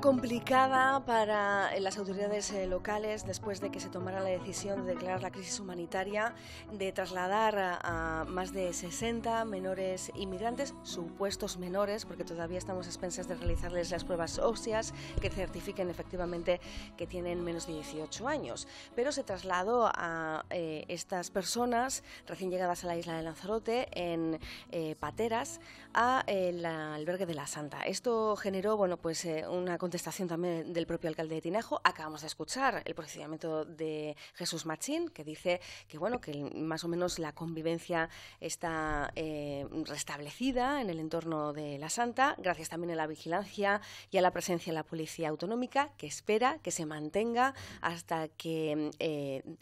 complicada para las autoridades locales después de que se tomara la decisión de declarar la crisis humanitaria, de trasladar a más de 60 menores inmigrantes, supuestos menores, porque todavía estamos a expensas de realizarles las pruebas óseas que certifiquen efectivamente que tienen menos de 18 años. Pero se trasladó a estas personas recién llegadas a la isla de Lanzarote en pateras al albergue de la Santa. Esto generó, bueno, pues una contestación también del propio alcalde de Tinajo. Acabamos de escuchar el procedimiento de Jesús Machín, que dice que, bueno, que más o menos la convivencia está restablecida en el entorno de la Santa, gracias también a la vigilancia y a la presencia de la Policía Autonómica, que espera que se mantenga hasta que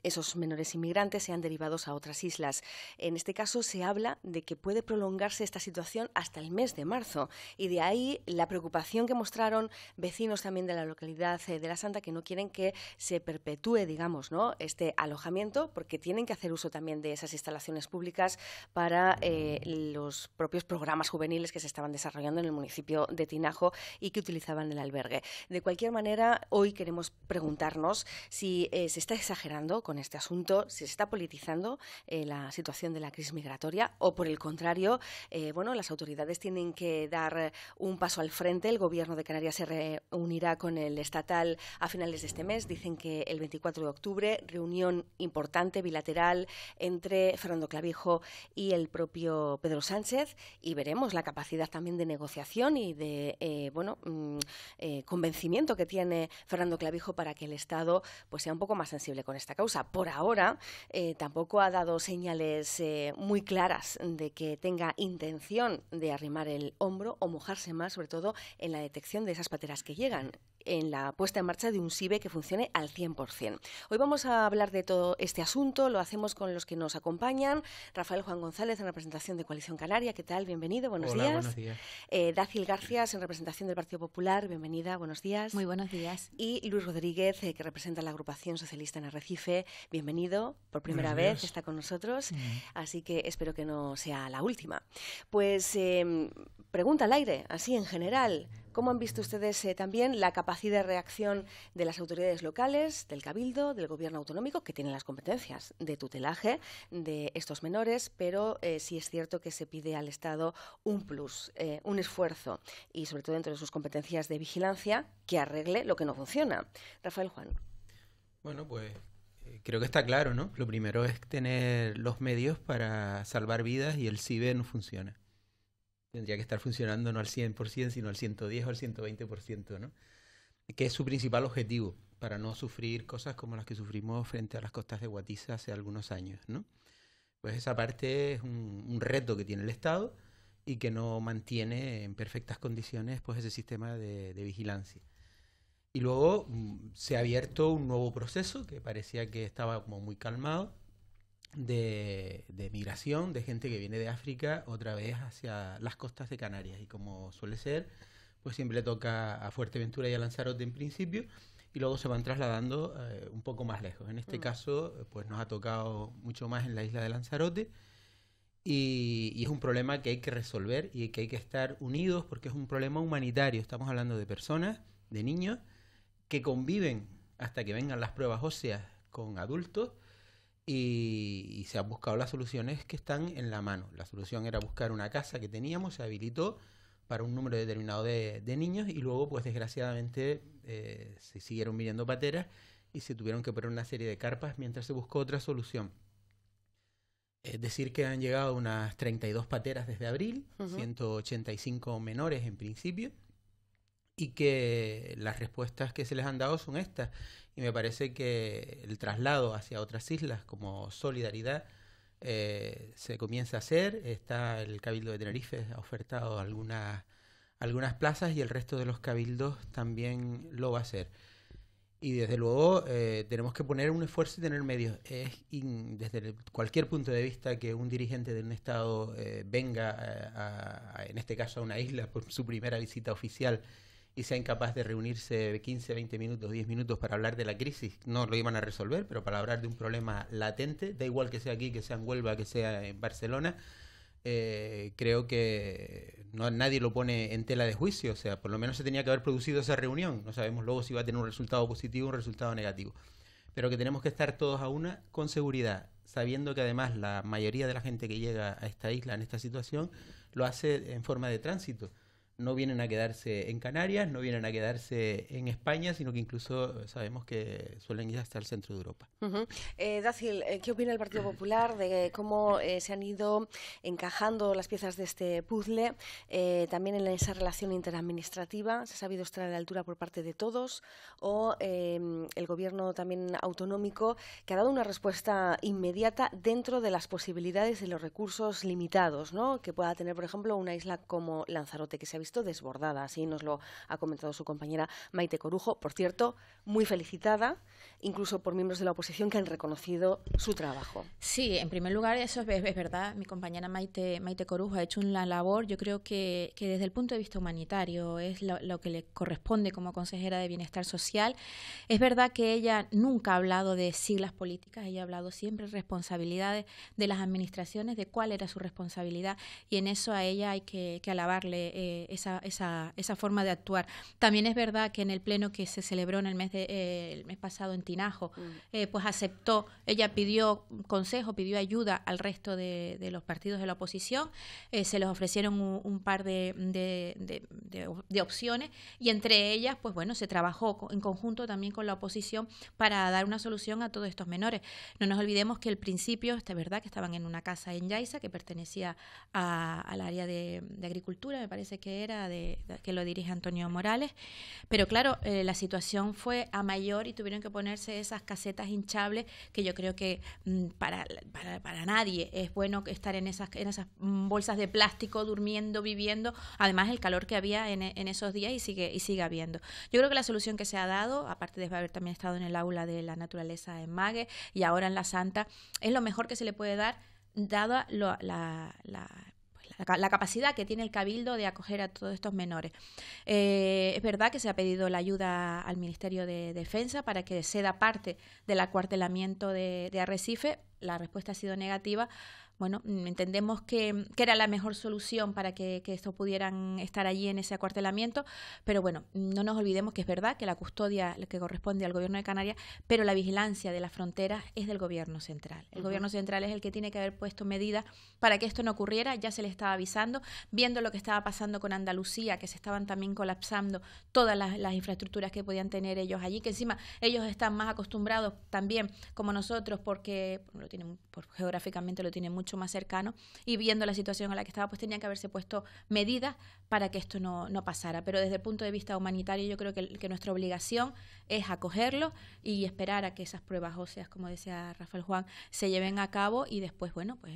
esos menores inmigrantes sean derivados a otras islas. En este caso se habla de que puede prolongarse esta situación hasta el mes de marzo, y de ahí la preocupación que mostraron vecinos también de la localidad de la Santa, que no quieren que se perpetúe, digamos, ¿no?, este alojamiento, porque tienen que hacer uso también de esas instalaciones públicas para los propios programas juveniles que se estaban desarrollando en el municipio de Tinajo y que utilizaban el albergue. De cualquier manera, hoy queremos preguntarnos si se está exagerando con este asunto, si se está politizando la situación de la crisis migratoria, o por el contrario, bueno, las autoridades tienen que dar un paso al frente. El Gobierno de Canarias se reunirá con el estatal a finales de este mes. Dicen que el 24 de octubre, reunión importante bilateral entre Fernando Clavijo y el propio Pedro Sánchez, y veremos la capacidad también de negociación y de convencimiento que tiene Fernando Clavijo para que el Estado pues sea un poco más sensible con esta causa. Por ahora tampoco ha dado señales muy claras de que tenga intención de arrimar el hombro o mojarse más, sobre todo en la detección de esas pateras que llegan, en la puesta en marcha de un SIBE que funcione al 100%. Hoy vamos a hablar de todo este asunto, lo hacemos con los que nos acompañan. Rafael Juan González, en representación de Coalición Canaria, ¿qué tal? Bienvenido, buenos días. Buenos días. Dácil García, en representación del Partido Popular, bienvenida, buenos días. Muy buenos días. Y Luis Rodríguez, que representa la agrupación socialista en Arrecife, bienvenido, por primera Buenos vez días. está con nosotros, así que espero que no sea la última. Pues pregunta al aire, así en general, ¿cómo han visto ustedes también la capacidad de reacción de las autoridades locales, del Cabildo, del Gobierno autonómico, que tienen las competencias de tutelaje de estos menores, pero sí es cierto que se pide al Estado un plus, un esfuerzo, y sobre todo dentro de sus competencias de vigilancia, que arregle lo que no funciona? Rafael Juan. Bueno, pues creo que está claro, ¿no? Lo primero es tener los medios para salvar vidas, y el SIBE no funciona. Tendría que estar funcionando no al 100%, sino al 110 o al 120%, ¿no? Que es su principal objetivo, para no sufrir cosas como las que sufrimos frente a las costas de Guatiza hace algunos años, ¿no? Pues esa parte es un reto que tiene el Estado y que no mantiene en perfectas condiciones pues ese sistema de vigilancia. Y luego se ha abierto un nuevo proceso que parecía que estaba como muy calmado, de migración de gente que viene de África otra vez hacia las costas de Canarias, y como suele ser, pues siempre le toca a Fuerteventura y a Lanzarote en principio, y luego se van trasladando un poco más lejos. En este caso pues nos ha tocado mucho más en la isla de Lanzarote, y es un problema que hay que resolver y que hay que estar unidos, porque es un problema humanitario. Estamos hablando de personas, de niños que conviven hasta que vengan las pruebas óseas con adultos, y se han buscado las soluciones que están en la mano. La solución era buscar una casa que teníamos, se habilitó para un número determinado de niños, y luego pues desgraciadamente se siguieron viniendo pateras y se tuvieron que poner una serie de carpas mientras se buscó otra solución. Es decir, que han llegado unas 32 pateras desde abril, 185 menores en principio, y que las respuestas que se les han dado son estas. Y me parece que el traslado hacia otras islas como Solidaridad se comienza a hacer. Está el Cabildo de Tenerife, ha ofertado algunas plazas, y el resto de los cabildos también lo va a hacer. Y desde luego tenemos que poner un esfuerzo y tener medios. Desde cualquier punto de vista, que un dirigente de un Estado venga, en este caso a una isla, por su primera visita oficial, y sea incapaz de reunirse 15, 20 minutos, 10 minutos para hablar de la crisis. No lo iban a resolver, pero para hablar de un problema latente, da igual que sea aquí, que sea en Huelva, que sea en Barcelona, creo que no, nadie lo pone en tela de juicio, o sea, por lo menos se tenía que haber producido esa reunión, no sabemos luego si va a tener un resultado positivo o un resultado negativo, pero que tenemos que estar todos a una con seguridad, sabiendo que además la mayoría de la gente que llega a esta isla en esta situación lo hace en forma de tránsito. No vienen a quedarse en Canarias, no vienen a quedarse en España, sino que incluso sabemos que suelen ir hasta el centro de Europa. Dácil, ¿qué opina el Partido Popular de cómo se han ido encajando las piezas de este puzzle? También en esa relación interadministrativa, ¿se ha sabido estar a la altura por parte de todos? ¿O el gobierno también autonómico, que ha dado una respuesta inmediata dentro de las posibilidades y los recursos limitados, ¿no?, que pueda tener, por ejemplo, una isla como Lanzarote, que se ha visto desbordada? Así nos lo ha comentado su compañera Maite Corujo, por cierto, muy felicitada, incluso por miembros de la oposición que han reconocido su trabajo. Sí, en primer lugar, eso es verdad. Mi compañera Maite Corujo ha hecho una labor, yo creo que desde el punto de vista humanitario es lo que le corresponde como consejera de Bienestar Social. Es verdad que ella nunca ha hablado de siglas políticas, ella ha hablado siempre de responsabilidades de las administraciones, de cuál era su responsabilidad, y en eso a ella hay que alabarle esa forma de actuar. También es verdad que en el pleno que se celebró en el mes pasado en Tinajo, pues aceptó, ella pidió consejo, pidió ayuda al resto de los partidos de la oposición, se les ofrecieron un par de opciones, y entre ellas, pues bueno, se trabajó en conjunto también con la oposición para dar una solución a todos estos menores. No nos olvidemos que al principio, es verdad que estaban en una casa en Yaiza que pertenecía al área de agricultura, me parece que era, que lo dirige Antonio Morales, pero claro, la situación fue a mayor y tuvieron que ponerse esas casetas hinchables, que yo creo que para nadie es bueno estar en esas bolsas de plástico, durmiendo, viviendo, además el calor que había en esos días y sigue habiendo. Yo creo que la solución que se ha dado, aparte de haber también estado en el aula de la naturaleza en Mague y ahora en La Santa, es lo mejor que se le puede dar, dada la capacidad que tiene el Cabildo de acoger a todos estos menores. Es verdad que se ha pedido la ayuda al Ministerio de Defensa para que ceda parte del acuartelamiento de Arrecife. La respuesta ha sido negativa. Bueno, entendemos que era la mejor solución para que estos pudieran estar allí en ese acuartelamiento, pero bueno, no nos olvidemos que es verdad que la custodia que corresponde al Gobierno de Canarias, pero la vigilancia de las fronteras es del Gobierno central. El Gobierno central es el que tiene que haber puesto medidas para que esto no ocurriera. Ya se le estaba avisando, viendo lo que estaba pasando con Andalucía, que se estaban también colapsando todas las infraestructuras que podían tener ellos allí, que encima ellos están más acostumbrados también, como nosotros, porque geográficamente lo tienen mucho más cercano, y viendo la situación en la que estaba, pues tenían que haberse puesto medidas para que esto no pasara. Pero desde el punto de vista humanitario, yo creo que nuestra obligación es acogerlo y esperar a que esas pruebas óseas, como decía Rafael Juan, se lleven a cabo y después, bueno, pues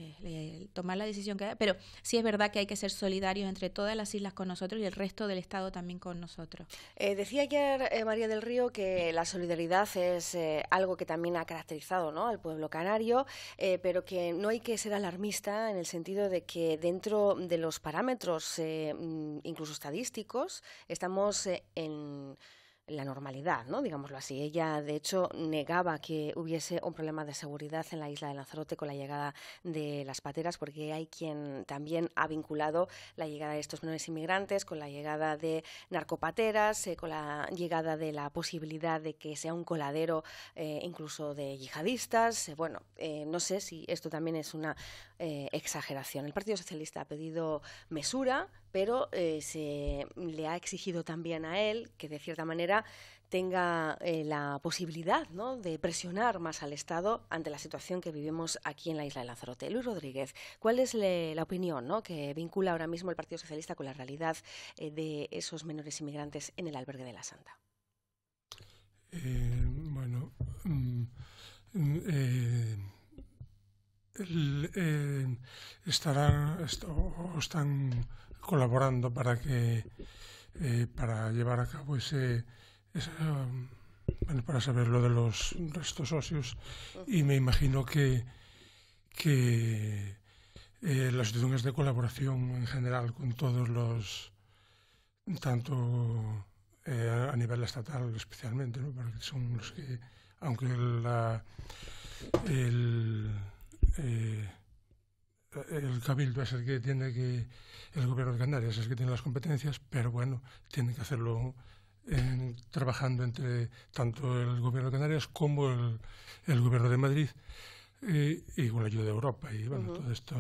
tomar la decisión que haya. Pero sí es verdad que hay que ser solidarios entre todas las islas con nosotros y el resto del Estado también con nosotros. Decía ayer María del Río que la solidaridad es algo que también ha caracterizado, ¿no?, al pueblo canario, pero que no hay que ser alarmista en el sentido de que dentro de los parámetros incluso estadísticos estamos en la normalidad, ¿no?, digámoslo así. Ella, de hecho, negaba que hubiese un problema de seguridad en la isla de Lanzarote con la llegada de las pateras, porque hay quien también ha vinculado la llegada de estos menores inmigrantes con la llegada de narcopateras, con la llegada de la posibilidad de que sea un coladero incluso de yihadistas. Bueno, no sé si esto también es una exageración. El Partido Socialista ha pedido mesura, pero se le ha exigido también a él que, de cierta manera, tenga la posibilidad, ¿no?, de presionar más al Estado ante la situación que vivimos aquí en la isla de Lanzarote. Luis Rodríguez, ¿cuál es la opinión, ¿no?, que vincula ahora mismo el Partido Socialista con la realidad de esos menores inmigrantes en el albergue de La Santa? Bueno, están colaborando para llevar a cabo para saber lo de los restos óseos, y me imagino que la situación es de colaboración en general con todos los, tanto a nivel estatal especialmente, ¿no?, porque son los que, aunque el Cabildo es el que tiene que, el Gobierno de Canarias es el que tiene las competencias, pero bueno, tiene que hacerlo trabajando entre tanto el Gobierno de Canarias como el Gobierno de Madrid y con la ayuda de Europa y bueno, todo esto.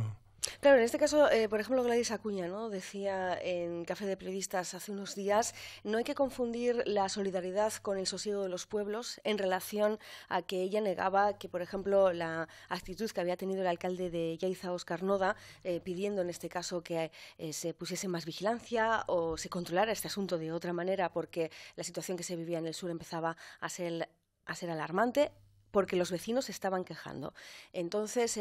Claro, en este caso, por ejemplo, Gladys Acuña, ¿no?, decía en Café de Periodistas hace unos días, no hay que confundir la solidaridad con el sosiego de los pueblos en relación a que ella negaba que, por ejemplo, la actitud que había tenido el alcalde de Yaiza, Óscar Noda, pidiendo en este caso que se pusiese más vigilancia o se controlara este asunto de otra manera porque la situación que se vivía en el sur empezaba a ser alarmante, porque los vecinos se estaban quejando. Entonces,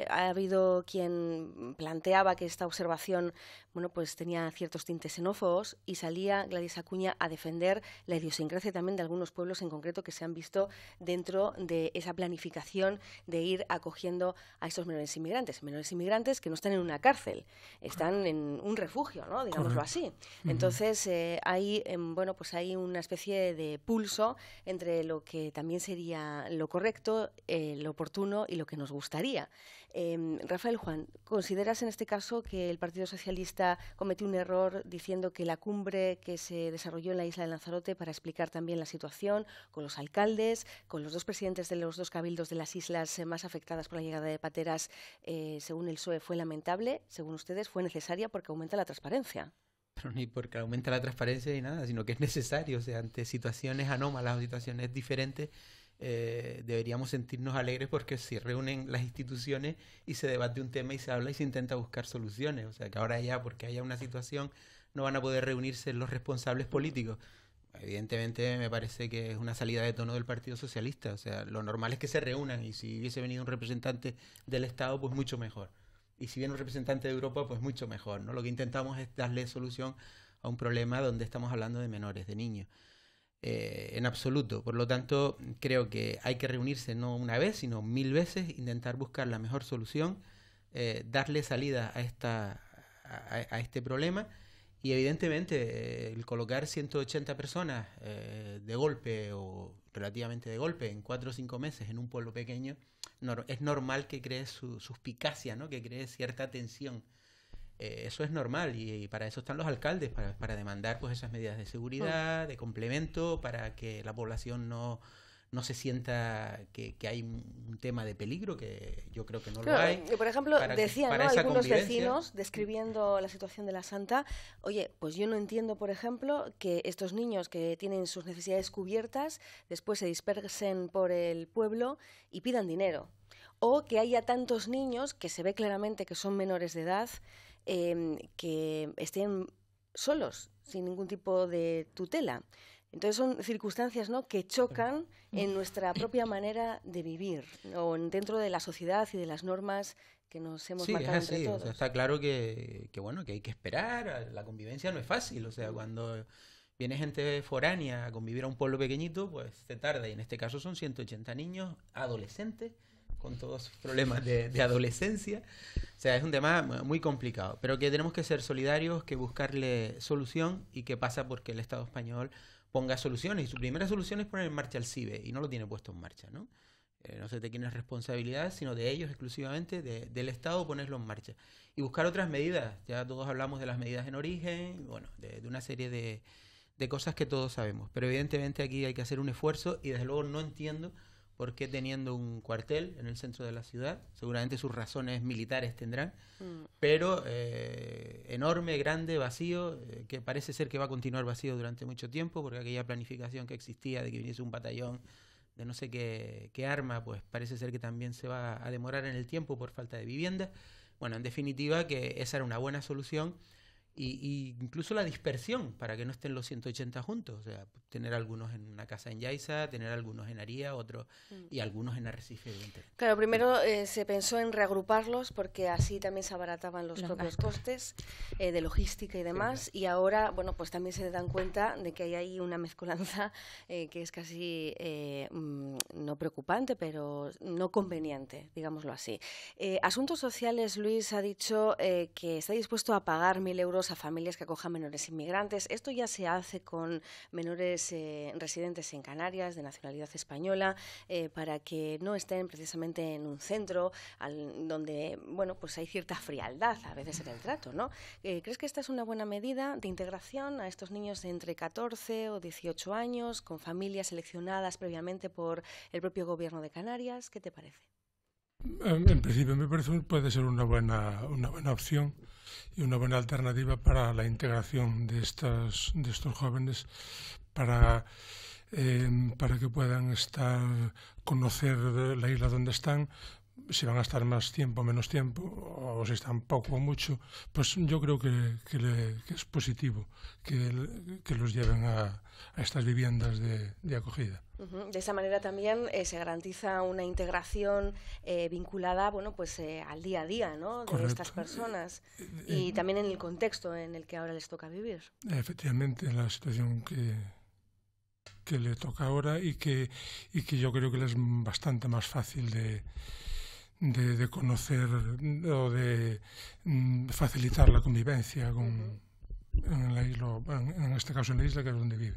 ha habido quien planteaba que esta observación, bueno, pues tenía ciertos tintes xenófobos y salía Gladys Acuña a defender la idiosincrasia también de algunos pueblos en concreto que se han visto dentro de esa planificación de ir acogiendo a estos menores inmigrantes que no están en una cárcel, están en un refugio, ¿no?, digámoslo así. Entonces, hay, bueno, pues hay una especie de pulso entre lo que también sería lo correcto, lo oportuno y lo que nos gustaría. Rafael Juan, ¿consideras en este caso que el Partido Socialista cometió un error diciendo que la cumbre que se desarrolló en la isla de Lanzarote para explicar también la situación con los alcaldes, con los dos presidentes de los dos cabildos de las islas más afectadas por la llegada de pateras, según el PSOE, fue lamentable? Según ustedes, fue necesaria porque aumenta la transparencia. Pero ni porque aumenta la transparencia ni nada, sino que es necesario. O sea, ante situaciones anómalas o situaciones diferentes, deberíamos sentirnos alegres porque se reúnen las instituciones y se debate un tema y se habla y se intenta buscar soluciones. O sea, que ahora ya, porque haya una situación, no van a poder reunirse los responsables políticos. Evidentemente me parece que es una salida de tono del Partido Socialista. O sea, lo normal es que se reúnan y si hubiese venido un representante del Estado, pues mucho mejor. Y si viene un representante de Europa, pues mucho mejor, ¿no? Lo que intentamos es darle solución a un problema donde estamos hablando de menores, de niños. En absoluto. Por lo tanto, creo que hay que reunirse no una vez, sino 1000 veces, intentar buscar la mejor solución, darle salida a este problema y evidentemente el colocar 180 personas de golpe o relativamente de golpe en 4 o 5 meses en un pueblo pequeño, es normal que cree suspicacia, ¿no?, que cree cierta tensión. Eso es normal y para eso están los alcaldes, para demandar pues esas medidas de seguridad, de complemento, para que la población no se sienta que hay un tema de peligro, que yo creo que no lo hay. Por ejemplo, decían, ¿no?, algunos vecinos, describiendo la situación de la Santa, oye, pues yo no entiendo, por ejemplo, que estos niños que tienen sus necesidades cubiertas después se dispersen por el pueblo y pidan dinero. O que haya tantos niños que se ve claramente que son menores de edad, que estén solos, sin ningún tipo de tutela. Entonces son circunstancias, ¿no?, que chocan en nuestra propia manera de vivir, o dentro de la sociedad y de las normas que nos hemos marcado entre todos. O sea, está claro que hay que esperar. La convivencia no es fácil. O sea, cuando viene gente foránea a convivir a un pueblo pequeñito, pues se tarda. Y en este caso son 180 niños, adolescentes, con todos sus problemas de adolescencia. O sea, es un tema muy complicado, pero que tenemos que ser solidarios, que buscarle solución y que pasa porque el Estado español ponga soluciones. Y su primera solución es poner en marcha el CIBE y no lo tiene puesto en marcha, ¿no? No sé de quién es responsabilidad, sino de ellos exclusivamente, del Estado ponerlo en marcha. Y buscar otras medidas. Ya todos hablamos de las medidas en origen, bueno, de una serie de cosas que todos sabemos. Pero evidentemente aquí hay que hacer un esfuerzo y desde luego no entiendo por qué teniendo un cuartel en el centro de la ciudad, seguramente sus razones militares tendrán, pero enorme, grande, vacío, que parece ser que va a continuar vacío durante mucho tiempo, porque aquella planificación que existía de que viniese un batallón de no sé qué arma, pues parece ser que también se va a demorar en el tiempo por falta de vivienda. Bueno, en definitiva, que esa era una buena solución. Y incluso la dispersión, para que no estén los 180 juntos. O sea, tener algunos en una casa en Yaiza, tener algunos en Aría, otros y algunos en Arrecife, evidentemente. Claro, primero se pensó en reagruparlos porque así también se abarataban los propios costes de logística y demás. Sí. Y ahora, bueno, pues también se dan cuenta de que hay ahí una mezcolanza que es casi no preocupante, pero no conveniente, digámoslo así. Asuntos Sociales, Luis ha dicho que está dispuesto a pagar 1.000 euros centros, a familias que acojan menores inmigrantes. Esto ya se hace con menores residentes en Canarias, de nacionalidad española, para que no estén precisamente en un centro donde, bueno, pues hay cierta frialdad a veces en el trato, ¿no? ¿Crees que esta es una buena medida de integración a estos niños de entre 14 o 18 años, con familias seleccionadas previamente por el propio Gobierno de Canarias? ¿Qué te parece? En principio me parece que puede ser una buena opción y una buena alternativa para la integración de estos jóvenes, para que puedan conocer la isla donde están. Si van a estar más tiempo o menos tiempo, o si están poco o mucho, pues yo creo que es positivo que los lleven a estas viviendas de acogida. De esa manera también se garantiza una integración vinculada, bueno, pues al día a día, ¿no?, de Correcto. estas personas y también en el contexto en el que ahora les toca vivir. Efectivamente, en la situación que le toca ahora y que yo creo que les es bastante más fácil de conocer o de facilitar la convivencia en la isla, en este caso en la isla, que es donde vive.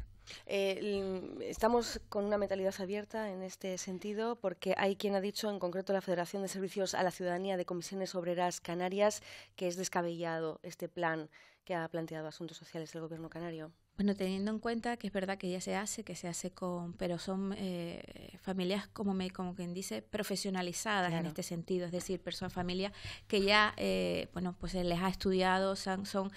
Estamos con una mentalidad abierta en este sentido, porque hay quien ha dicho, en concreto la Federación de Servicios a la Ciudadanía de Comisiones Obreras Canarias, que es descabellado este plan que ha planteado Asuntos Sociales del Gobierno canario. Bueno, teniendo en cuenta que es verdad que ya se hace pero son familias, como quien dice, profesionalizadas, claro, en este sentido, es decir, familias que ya, bueno, pues se les ha estudiado, son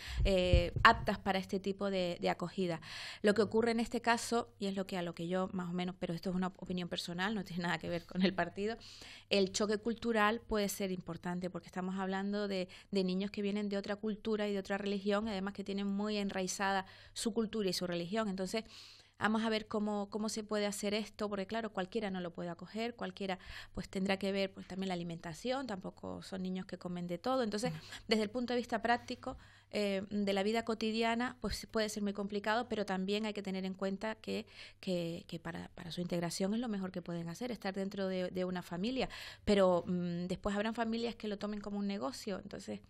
aptas para este tipo de acogida. Lo que ocurre en este caso, y es a lo que yo más o menos, pero esto es una opinión personal, no tiene nada que ver con el partido, el choque cultural puede ser importante, porque estamos hablando de niños que vienen de otra cultura y de otra religión, además que tienen muy enraizada su cultura y su religión. Entonces, vamos a ver cómo se puede hacer esto, porque claro, cualquiera no lo puede acoger, cualquiera pues tendrá que ver pues también la alimentación, tampoco son niños que comen de todo. Entonces, desde el punto de vista práctico de la vida cotidiana, pues puede ser muy complicado, pero también hay que tener en cuenta que para su integración es lo mejor que pueden hacer, estar dentro de una familia, pero después habrán familias que lo tomen como un negocio. Entonces,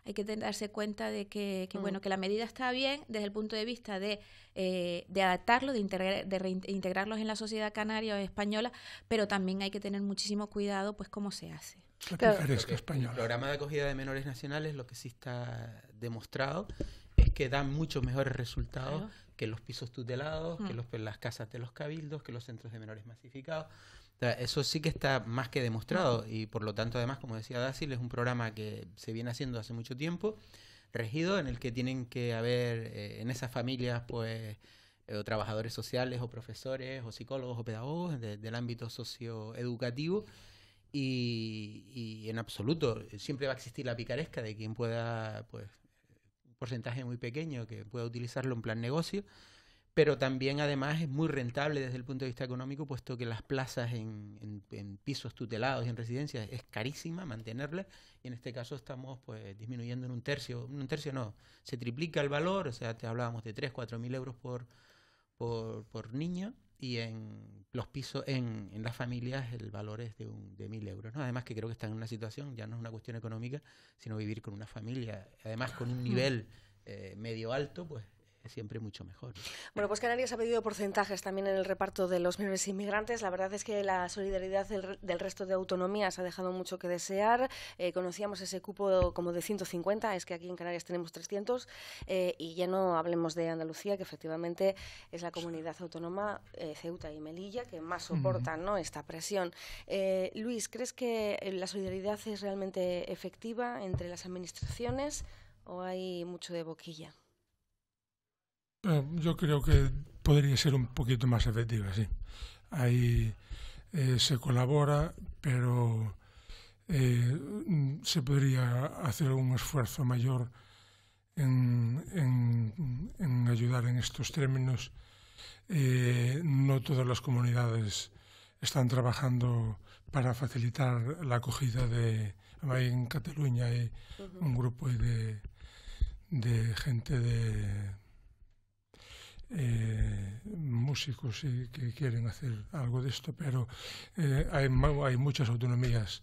hay que darse cuenta de que la medida está bien desde el punto de vista de adaptarlo, de reintegrarlos en la sociedad canaria o española, pero también hay que tener muchísimo cuidado, pues, cómo se hace. Claro, el programa de acogida de menores nacionales, lo que sí está demostrado es que dan muchos mejores resultados, claro, que los pisos tutelados, que las casas de los cabildos, que los centros de menores masificados. O sea, eso sí que está más que demostrado y por lo tanto, además, como decía Dácil, es un programa que se viene haciendo hace mucho tiempo, regido, en el que tienen que haber en esas familias pues o trabajadores sociales o profesores o psicólogos o pedagogos del ámbito socioeducativo y en absoluto siempre va a existir la picaresca de quien pueda, pues un porcentaje muy pequeño que pueda utilizarlo en plan negocio. Pero también, además, es muy rentable desde el punto de vista económico, puesto que las plazas en pisos tutelados y en residencias es carísima mantenerlas, y en este caso estamos pues disminuyendo en un tercio no, se triplica el valor, o sea, te hablábamos de 3.000-4.000 euros por niño, y en los pisos, en las familias, el valor es de 1.000 euros, ¿no? Además que creo que están en una situación, ya no es una cuestión económica, sino vivir con una familia, además con un nivel medio alto, pues es siempre mucho mejor. Bueno, pues Canarias ha pedido porcentajes también en el reparto de los menores inmigrantes. La verdad es que la solidaridad del resto de autonomías ha dejado mucho que desear. Conocíamos ese cupo como de 150, es que aquí en Canarias tenemos 300, y ya no hablemos de Andalucía, que efectivamente es la comunidad autónoma, Ceuta y Melilla, que más soportan, ¿no?, esta presión. Luis, ¿crees que la solidaridad es realmente efectiva entre las administraciones o hay mucho de boquilla? Yo creo que podría ser un poquito más efectiva, sí. Ahí se colabora, pero se podría hacer un esfuerzo mayor en ayudar en estos términos. No todas las comunidades están trabajando para facilitar la acogida en Cataluña hay un grupo de gente músicos que quieren hacer algo de esto, pero hay muchas autonomías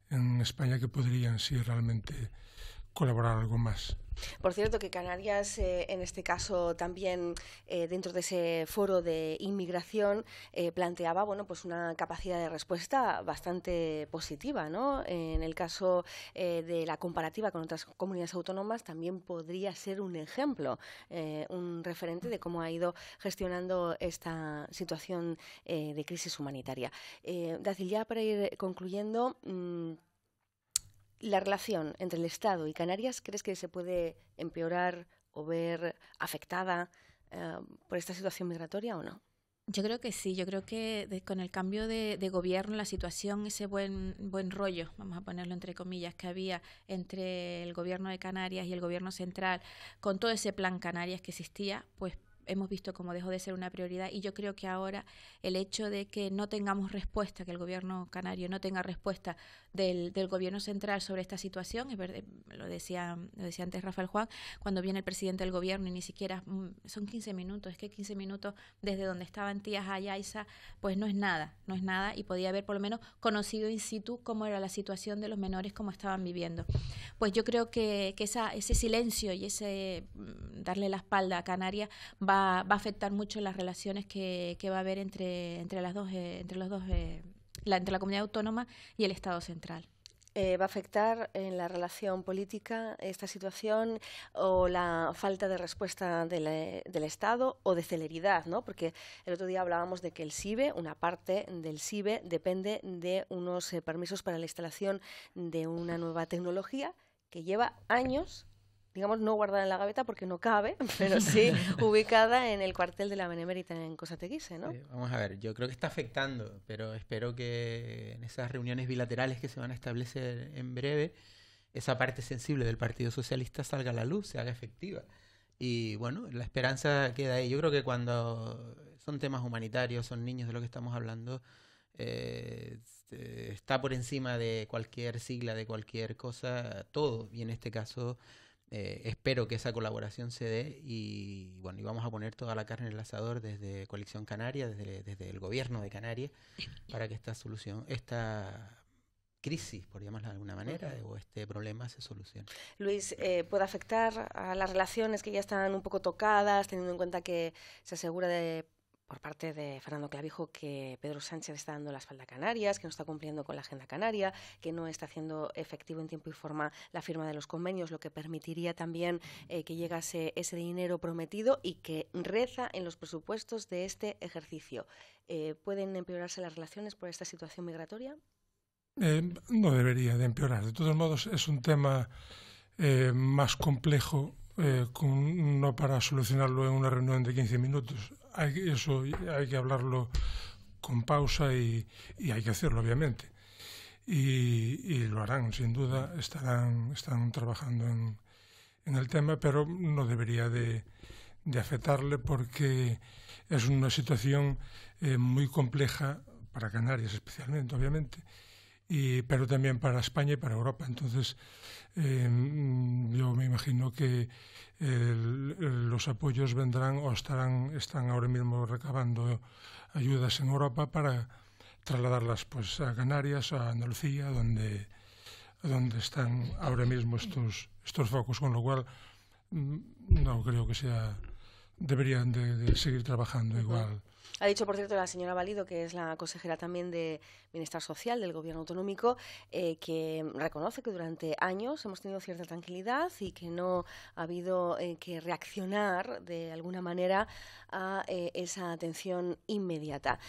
en España que podrían, sí, realmente colaborar algo más. Por cierto, que Canarias, en este caso también dentro de ese foro de inmigración, planteaba pues una capacidad de respuesta bastante positiva, ¿no? En el caso de la comparativa con otras comunidades autónomas, también podría ser un ejemplo, un referente de cómo ha ido gestionando esta situación de crisis humanitaria. Dacil, ya para ir concluyendo, la relación entre el Estado y Canarias, ¿crees que se puede empeorar o ver afectada por esta situación migratoria o no? Yo creo que sí, yo creo que con el cambio de gobierno, la situación, ese buen rollo, vamos a ponerlo entre comillas, que había entre el gobierno de Canarias y el gobierno central, con todo ese plan Canarias que existía, pues hemos visto cómo dejó de ser una prioridad, y yo creo que ahora el hecho de que no tengamos respuesta, que el gobierno canario no tenga respuesta del gobierno central sobre esta situación, es verdad, lo decía antes Rafael Juan, cuando viene el presidente del gobierno y ni siquiera son 15 minutos, es que 15 minutos desde donde estaban Tías a Yaiza, pues no es nada, y podía haber por lo menos conocido in situ cómo era la situación de los menores, cómo estaban viviendo. Pues yo creo que ese silencio y ese darle la espalda a Canarias va a afectar mucho las relaciones que va a haber entre la comunidad autónoma y el Estado central. ¿Va a afectar en la relación política esta situación o la falta de respuesta del Estado o de celeridad, ¿no? Porque el otro día hablábamos de que el SIBE, una parte del SIBE, depende de unos permisos para la instalación de una nueva tecnología que lleva años, digamos, no guardada en la gaveta porque no cabe, pero sí ubicada en el cuartel de la Benemérita en Cosateguise, ¿no? Vamos a ver, yo creo que está afectando, pero espero que en esas reuniones bilaterales que se van a establecer en breve, esa parte sensible del Partido Socialista salga a la luz, se haga efectiva. Y bueno, la esperanza queda ahí. Yo creo que cuando son temas humanitarios, son niños de lo que estamos hablando, está por encima de cualquier sigla, de cualquier cosa, todo. Y en este caso espero que esa colaboración se dé y bueno, y vamos a poner toda la carne en el asador desde Coalición Canaria, desde el gobierno de Canarias, para que esta crisis, por llamarla de alguna manera, o este problema se solucione. Luis, ¿puede afectar a las relaciones que ya están un poco tocadas, teniendo en cuenta que se asegura por parte de Fernando Clavijo que Pedro Sánchez está dando la espalda a Canarias, que no está cumpliendo con la agenda canaria, que no está haciendo efectivo en tiempo y forma la firma de los convenios, lo que permitiría también que llegase ese dinero prometido y que reza en los presupuestos de este ejercicio? ¿Pueden empeorarse las relaciones por esta situación migratoria? No debería de empeorar. De todos modos, es un tema más complejo, no para solucionarlo en una reunión de 15 minutos. Hay que hablarlo con pausa y hay que hacerlo, obviamente. Y lo harán, sin duda, están trabajando en el tema, pero no debería de afectarle porque es una situación muy compleja para Canarias especialmente, obviamente, pero también para España y para Europa. Entonces, yo me imagino que los apoyos vendrán o están ahora mismo recabando ayudas en Europa para trasladarlas pues a Canarias, a Andalucía, donde están ahora mismo estos focos, con lo cual no creo que deberían de seguir trabajando igual. Ha dicho, por cierto, la señora Valido, que es la consejera también de Bienestar Social del Gobierno Autonómico, que reconoce que durante años hemos tenido cierta tranquilidad y que no ha habido que reaccionar de alguna manera a esa atención inmediata,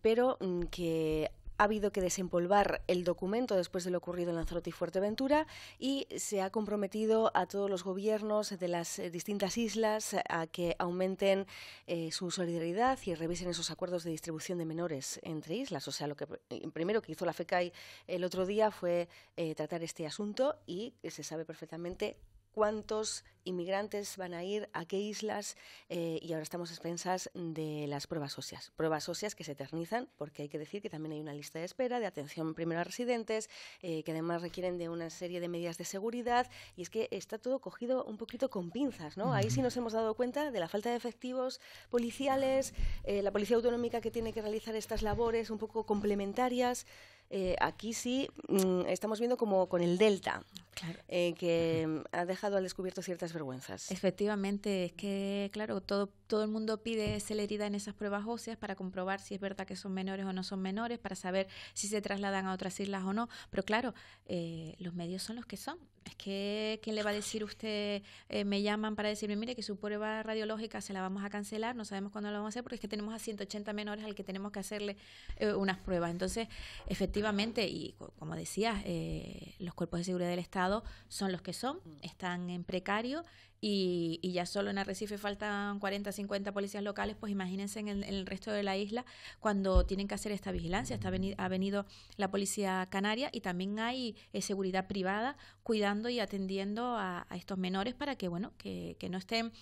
pero que ha habido que desempolvar el documento después de lo ocurrido en Lanzarote y Fuerteventura y se ha comprometido a todos los gobiernos de las distintas islas a que aumenten su solidaridad y revisen esos acuerdos de distribución de menores entre islas. O sea, lo que primero que hizo la FECAI el otro día fue tratar este asunto y se sabe perfectamente cuántos inmigrantes van a ir a qué islas y ahora estamos a expensas de las pruebas óseas que se eternizan porque hay que decir que también hay una lista de espera de atención primero a residentes que además requieren de una serie de medidas de seguridad y es que está todo cogido un poquito con pinzas, ¿no? Ahí sí nos hemos dado cuenta de la falta de efectivos policiales, la policía autonómica que tiene que realizar estas labores un poco complementarias. Aquí sí estamos viendo como con el Delta, Claro. que ha dejado al descubierto ciertas vergüenzas. Efectivamente, es que, claro, todo el mundo pide celeridad en esas pruebas óseas para comprobar si es verdad que son menores o no son menores, para saber si se trasladan a otras islas o no. Pero claro, los medios son los que son. Es que, ¿quién le va a decir usted, me llaman para decirme, mire, que su prueba radiológica se la vamos a cancelar, no sabemos cuándo lo vamos a hacer, porque es que tenemos a 180 menores al que tenemos que hacerle unas pruebas? Entonces, efectivamente, y como decías, los cuerpos de seguridad del Estado son los que son, están en precario, y ya solo en Arrecife faltan 40, 50 policías locales, pues imagínense en el resto de la isla cuando tienen que hacer esta vigilancia. Ha venido la Policía Canaria, y también hay seguridad privada cuidando y atendiendo a estos menores para que, bueno, que no estén,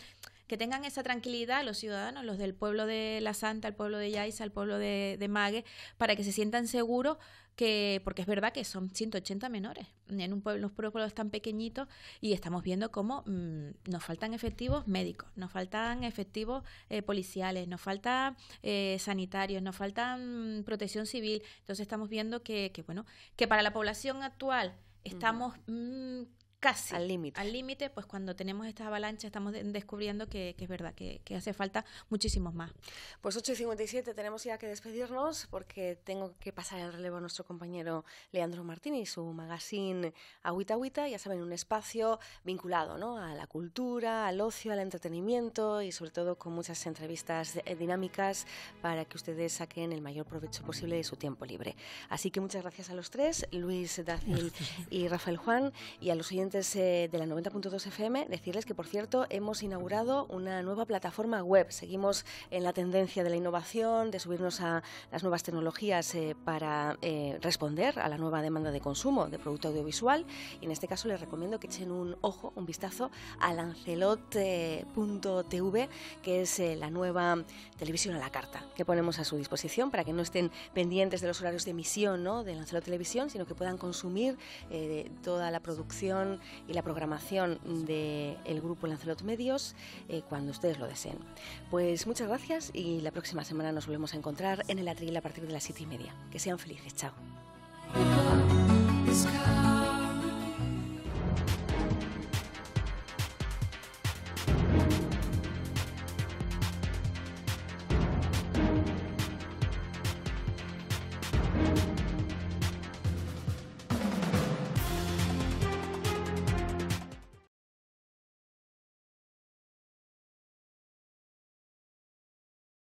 que tengan esa tranquilidad los ciudadanos, los del pueblo de La Santa, el pueblo de Yaiza, el pueblo de Mague, para que se sientan seguros, porque es verdad que son 180 menores en un pueblo, los pueblos tan pequeñitos, y estamos viendo cómo nos faltan efectivos médicos, nos faltan efectivos policiales, nos faltan sanitarios, nos faltan protección civil. Entonces estamos viendo que para la población actual estamos casi al límite, pues cuando tenemos estas avalanchas estamos descubriendo que es verdad que hace falta muchísimos más. Pues 8:57, tenemos ya que despedirnos porque tengo que pasar el relevo a nuestro compañero Leandro Martín y su magazine Agüita Agüita, ya saben, un espacio vinculado, ¿no?, a la cultura, al ocio, al entretenimiento, y sobre todo con muchas entrevistas dinámicas para que ustedes saquen el mayor provecho posible de su tiempo libre. Así que muchas gracias a los tres, Luis Dacil y Rafael Juan, y a los oyentes de la 90.2 FM, decirles que, por cierto, hemos inaugurado una nueva plataforma web. Seguimos en la tendencia de la innovación, de subirnos a las nuevas tecnologías para responder a la nueva demanda de consumo de producto audiovisual, y en este caso les recomiendo que echen un ojo, un vistazo a lancelot.tv, que es la nueva televisión a la carta que ponemos a su disposición para que no estén pendientes de los horarios de emisión, ¿no?, de Lancelot Televisión, sino que puedan consumir toda la producción y la programación del grupo Lancelot Medios cuando ustedes lo deseen. Pues muchas gracias, y la próxima semana nos volvemos a encontrar en el Atril a partir de las 7:30. Que sean felices. Chao.